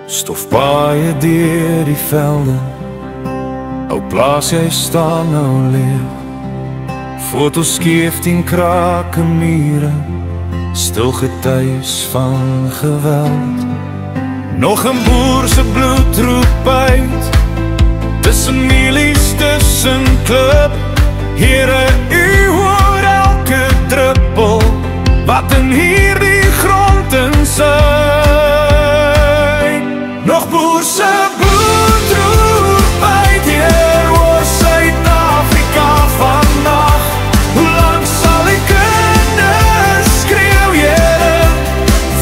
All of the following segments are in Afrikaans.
Stofpaaie deur die velde, ou plaas jy staan nou leeg. Foto's skeef teen krake mure, stil getuies van geweld. Nog 'n boer se bloed roep uit, tussen mielies, tussen klip. Here, u hoor elke druppel wat in hierdie grond insy. Nog boer se bloed roep uit, hier oor Suid-Afrika vandag. Hoe lang sal die kinders skreeu, Here,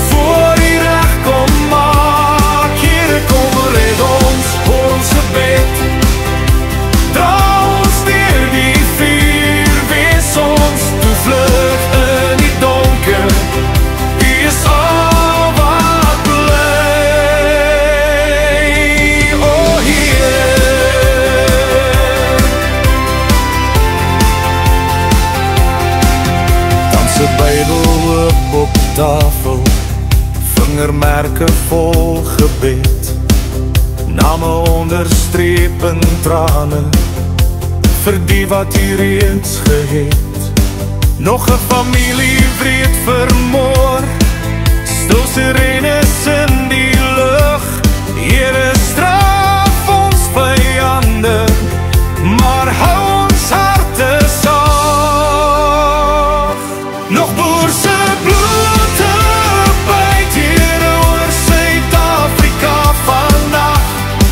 voor die reg kom maak? Here, kom red ons, hoor ons gebed. Dra ons deur die vuur, wees ons toevlug in die donker. U is al wat bly, o Heer. Dan se Bybel oop op tafel, vingermerke vol gebed, name onderstreep in trane, vir die wat u reeds gehet. Nog 'n familie wreed vermoor, stil sirenes in die lug. Here, straf ons vyande, maar hou ons harte sag. Nog boer se bloed uit, Here, oor Suid-Afrika vandag.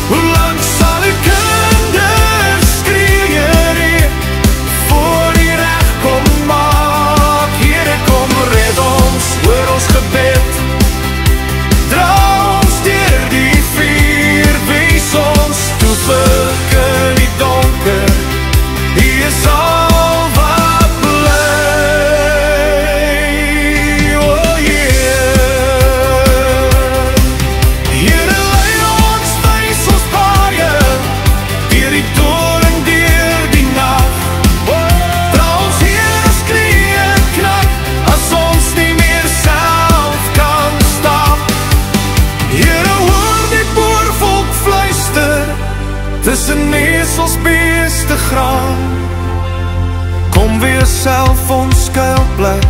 Hoe lang sal die kinders skree, Here, voor die reg kom maak? Here, kom red ons, hoor ons gebed. Dra ons deur die vuur, wees ons toevlug in die donker. U is al wat bly, o Heer. Here, lei ons wys ons paaie, deur die doring, deur die nag. Dra ons, Here, skree en knak, as ons nie meer self kan stap. Here, hoor die boervolk fluister, tussen nesels beeste graan. Kom weer self ons skuilplek,